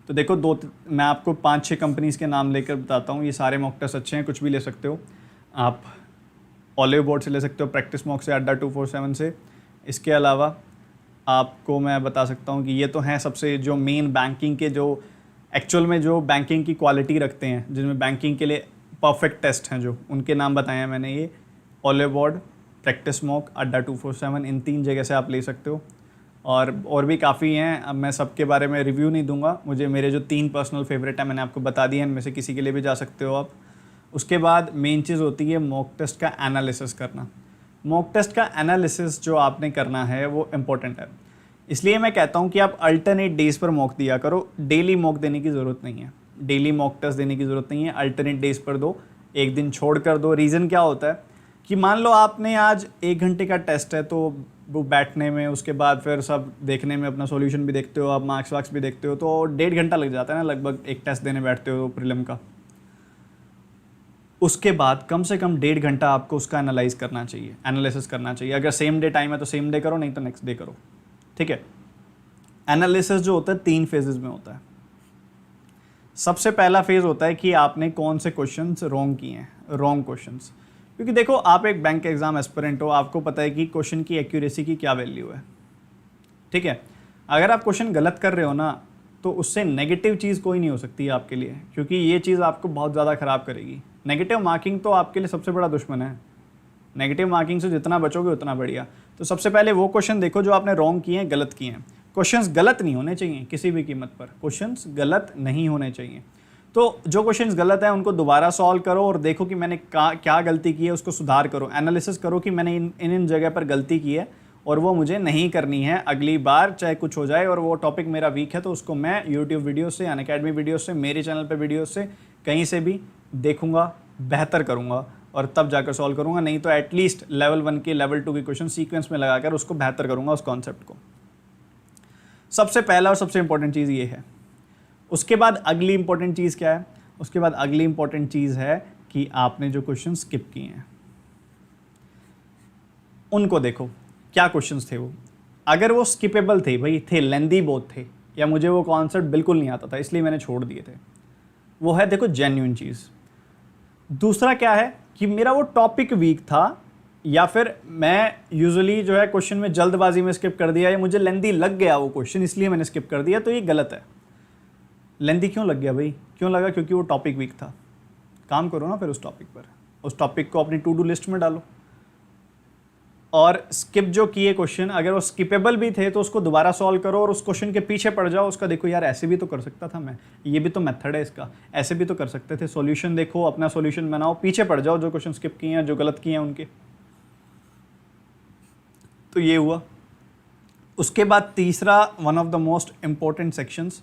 तो देखो मैं आपको 5-6 कंपनीज़ के नाम लेकर बताता हूँ, ये सारे मॉक टेस्ट अच्छे हैं, कुछ भी ले सकते हो आप। ऑलिव बोर्ड से ले सकते हो, प्रैक्टिस मॉक से, अड्डा 247 से। इसके अलावा आपको मैं बता सकता हूँ कि ये तो हैं सबसे जो मेन बैंकिंग के, जो एक्चुअल में जो बैंकिंग की क्वालिटी रखते हैं, जिनमें बैंकिंग के लिए परफेक्ट टेस्ट हैं, जो उनके नाम बताए हैं मैंने, ये ऑलिव बोर्ड, प्रैक्टिस मॉक, अड्डा 247, इन 3 जगह से आप ले सकते हो। और भी काफ़ी हैं, अब मैं सबके बारे में रिव्यू नहीं दूंगा, मुझे मेरे जो 3 पर्सनल फेवरेट हैं मैंने आपको बता दिए हैं, इनमें से किसी के लिए भी जा सकते हो आप। उसके बाद मेन चीज़ होती है मॉक टेस्ट का एनालिसिस करना। मॉक टेस्ट का एनालिसिस जो आपने करना है वो इम्पोर्टेंट है, इसलिए मैं कहता हूँ कि आप अल्टरनेट डेज पर मॉक दिया करो, डेली मॉक देने की ज़रूरत नहीं है, डेली मॉक टेस्ट देने की ज़रूरत नहीं है, अल्टरनेट डेज पर दो, एक दिन छोड़ कर दो। रीज़न क्या होता है कि मान लो आपने आज 1 घंटे का टेस्ट है, तो वो बैठने में, उसके बाद फिर सब देखने में, अपना सॉल्यूशन भी देखते हो आप, मार्क्स वार्क्स भी देखते हो, तो 1.5 घंटा लग जाता है ना लगभग, एक टेस्ट देने बैठते हो प्रीलिम का। उसके बाद कम से कम 1.5 घंटा आपको उसका एनालाइज करना चाहिए, एनालिसिस करना चाहिए। अगर सेम डे टाइम है तो सेम डे करो, नहीं तो नेक्स्ट डे करो, ठीक है। एनालिसिस जो होता है 3 फेजेस में होता है। सबसे पहला फेज होता है कि आपने कौन से क्वेश्चंस रॉन्ग किए हैं, रॉन्ग क्वेश्चंस। क्योंकि देखो आप एक बैंक एग्जाम एस्पिरेंट हो, आपको पता है कि क्वेश्चन की एक्यूरेसी की क्या वैल्यू है, ठीक है। अगर आप क्वेश्चन गलत कर रहे हो ना, तो उससे नेगेटिव चीज़ कोई नहीं हो सकती है आपके लिए, क्योंकि ये चीज़ आपको बहुत ज़्यादा ख़राब करेगी। नेगेटिव मार्किंग तो आपके लिए सबसे बड़ा दुश्मन है, नेगेटिव मार्किंग से जितना बचोगे उतना बढ़िया। तो सबसे पहले वो क्वेश्चन देखो जो आपने रॉन्ग किए हैं, गलत किए हैं। क्वेश्चंस गलत नहीं होने चाहिए किसी भी कीमत पर, क्वेश्चंस गलत नहीं होने चाहिए। तो जो क्वेश्चंस गलत है उनको दोबारा सॉल्व करो और देखो कि मैंने क्या गलती की है, उसको सुधार करो, एनालिसिस करो कि मैंने इन जगह पर गलती की है और वो मुझे नहीं करनी है अगली बार, चाहे कुछ हो जाए। और वो टॉपिक मेरा वीक है तो उसको मैं यूट्यूब वीडियो से, अनअकैडमी वीडियो से, मेरे चैनल पर वीडियो से, कहीं से भी देखूंगा, बेहतर करूंगा और तब जाकर सॉल्व करूंगा। नहीं तो एटलीस्ट लेवल 1 के, लेवल 2 के क्वेश्चन सीक्वेंस में लगाकर उसको बेहतर करूंगा, उस कॉन्सेप्ट को। सबसे पहला और सबसे इंपॉर्टेंट चीज़ ये है। उसके बाद अगली इंपॉर्टेंट चीज़ क्या है? उसके बाद अगली इंपॉर्टेंट चीज़ है कि आपने जो क्वेश्चन स्किप किए हैं उनको देखो, क्या क्वेश्चंस थे वो। अगर वो स्किपेबल थे, भाई थे, लेंदी बहुत थे, या मुझे वो कॉन्सेप्ट बिल्कुल नहीं आता था इसलिए मैंने छोड़ दिए थे, वो है देखो जेन्युइन चीज़। दूसरा क्या है कि मेरा वो टॉपिक वीक था, या फिर मैं यूजुअली जो है क्वेश्चन में जल्दबाजी में स्किप कर दिया, या मुझे लेंदी लग गया वो क्वेश्चन इसलिए मैंने स्किप कर दिया, तो ये गलत है। लेंदी क्यों लग गया भाई? क्यों लगा? क्योंकि वो टॉपिक वीक था। काम करो ना फिर उस टॉपिक पर, उस टॉपिक को अपनी टू डू लिस्ट में डालो। और स्किप जो किए क्वेश्चन, अगर वो स्किपेबल भी थे तो उसको दोबारा सॉल्व करो और उस क्वेश्चन के पीछे पड़ जाओ, उसका देखो यार ऐसे भी तो कर सकता था मैं, ये भी तो मेथड है इसका, ऐसे भी तो कर सकते थे। सॉल्यूशन देखो, अपना सॉल्यूशन बनाओ, पीछे पड़ जाओ जो क्वेश्चन स्किप किए हैं, जो गलत किए हैं उनके। तो ये हुआ। उसके बाद तीसरा, one of the most important sections,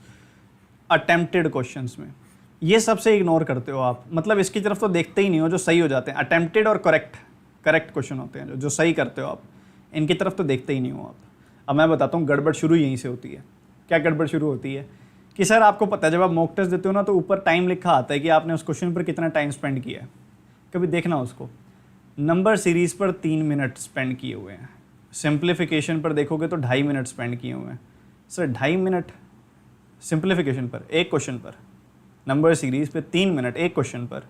attempted questions में। ये सबसे इग्नोर करते हो आप, मतलब इसकी तरफ तो देखते ही नहीं हो जो सही हो जाते हैं। अटेम्प्टेड और करेक्ट क्वेश्चन होते हैं जो सही करते हो आप, इनकी तरफ तो देखते ही नहीं हो आप। अब मैं बताता हूँ, गड़बड़ शुरू यहीं से होती है। क्या गड़बड़ शुरू होती है कि सर आपको पता है जब आप मॉक टेस्ट देते हो ना, तो ऊपर टाइम लिखा आता है कि आपने उस क्वेश्चन पर कितना टाइम स्पेंड किया है। कभी देखना उसको, नंबर सीरीज़ पर 3 मिनट स्पेंड किए हुए हैं, सिंप्लीफिकेशन पर देखोगे तो 2.5 मिनट स्पेंड किए हुए हैं। सर 2.5 मिनट सिंप्लीफिकेशन पर, एक क्वेश्चन पर, नंबर सीरीज़ पे 3 मिनट एक क्वेश्चन पर,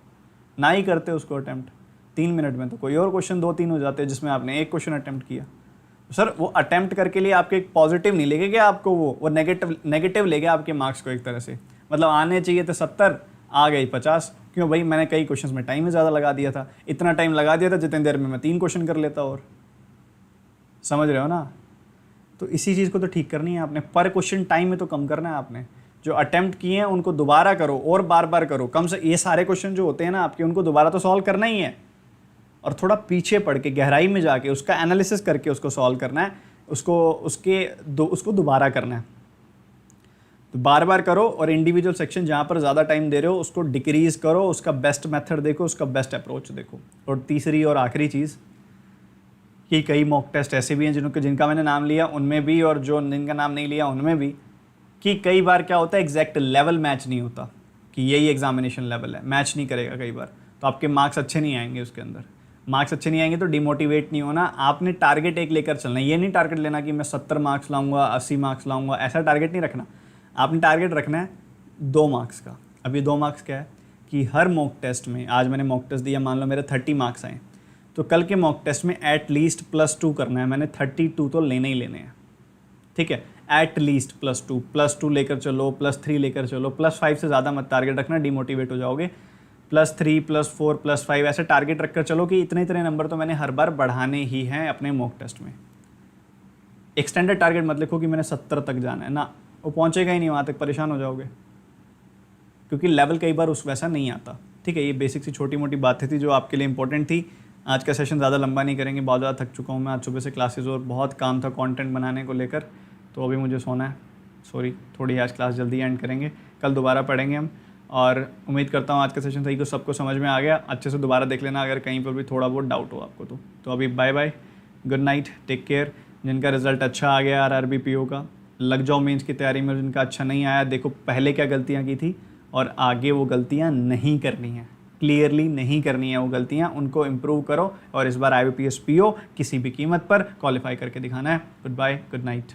ना ही करते उसको अटैम्प्ट 3 मिनट में, तो कोई और क्वेश्चन 2-3 हो जाते हैं जिसमें आपने एक क्वेश्चन अटैम्प्ट किया। सर वो अटैम्प्ट करके लिए आपके एक पॉजिटिव नहीं लेके गया आपको, वो नेगेटिव ले गया आपके मार्क्स को एक तरह से। मतलब आने चाहिए थे 70, आ गई 50। क्यों भाई? मैंने कई क्वेश्चंस में टाइम ही ज़्यादा लगा दिया था, इतना टाइम लगा दिया था जितनी देर में मैं 3 क्वेश्चन कर लेता। और समझ रहे हो ना? तो इसी चीज़ को तो ठीक करनी है आपने, पर क्वेश्चन टाइम में तो कम करना है आपने। जो अटेम्प्ट किए हैं उनको दोबारा करो और बार बार करो। कम से ये सारे क्वेश्चन जो होते हैं ना आपके, उनको दोबारा तो सॉल्व करना ही है, और थोड़ा पीछे पढ़ के गहराई में जाके उसका एनालिसिस करके उसको सॉल्व करना है, उसको दोबारा करना है। तो बार बार करो और इंडिविजुअल सेक्शन जहाँ पर ज़्यादा टाइम दे रहे हो उसको डिक्रीज करो, उसका बेस्ट मेथड देखो, उसका बेस्ट अप्रोच देखो। और तीसरी और आखिरी चीज़ कि कई मॉक टेस्ट ऐसे भी हैं जिनका मैंने नाम लिया उनमें भी, और जो जिनका नाम नहीं लिया उनमें भी, कि कई बार क्या होता है एग्जैक्ट लेवल मैच नहीं होता कि यही एग्जामिनेशन लेवल है, मैच नहीं करेगा कई बार, तो आपके मार्क्स अच्छे नहीं आएंगे, उसके अंदर मार्क्स अच्छे नहीं आएंगे तो डिमोटिवेट नहीं होना। आपने टारगेट एक लेकर चलना है, ये नहीं टारगेट लेना कि मैं 70 मार्क्स लाऊंगा, 80 मार्क्स लाऊंगा, ऐसा टारगेट नहीं रखना। आपने टारगेट रखना है 2 मार्क्स का। अब ये 2 मार्क्स क्या है कि हर मॉक टेस्ट में, आज मैंने मॉक टेस्ट दिया, मान लो मेरे 30 मार्क्स आए, तो कल के मॉक टेस्ट में एट लीस्ट +2 करना है, मैंने 32 तो लेने ही लेने हैं, ठीक है। एट लीस्ट +2 लेकर चलो, +3 लेकर चलो, +5 से ज़्यादा मत टारगेट रखना, डिमोटिवेट हो जाओगे। +3 +4 +5 ऐसे टारगेट रखकर चलो कि इतने इतने नंबर तो मैंने हर बार बढ़ाने ही हैं अपने मॉक टेस्ट में। एक्सटेंडेड टारगेट मत लिखो कि मैंने 70 तक जाना है ना, वो पहुंचेगा ही नहीं वहाँ तक, परेशान हो जाओगे, क्योंकि लेवल कई बार उस वैसा नहीं आता, ठीक है। ये बेसिक सी छोटी मोटी बातें थी जो आपके लिए इंपॉर्टेंट थी। आज का सेशन ज़्यादा लंबा नहीं करेंगे, बहुत ज़्यादा थक चुका हूँ मैं आज सुबह से क्लासेस, और बहुत काम था कंटेंट बनाने को लेकर, तो अभी मुझे सोना है, सॉरी। थोड़ी आज क्लास जल्दी एंड करेंगे, कल दोबारा पढ़ेंगे हम, और उम्मीद करता हूँ आज का सेशन सही को सबको समझ में आ गया। अच्छे से दोबारा देख लेना अगर कहीं पर भी थोड़ा बहुत डाउट हो आपको तो अभी bye bye, good night, take care. जिनका रिजल्ट अच्छा आ गया RRB PO का, लग जाओ मेंस की तैयारी में। जिनका अच्छा नहीं आया, देखो पहले क्या गलतियाँ की थी और आगे वो गलतियाँ नहीं करनी है, क्लियरली नहीं करनी है वो गलतियाँ, उनको इम्प्रूव करो और इस बार IBPS PO किसी भी कीमत पर क्वालिफाई करके दिखाना है। Goodbye, good night.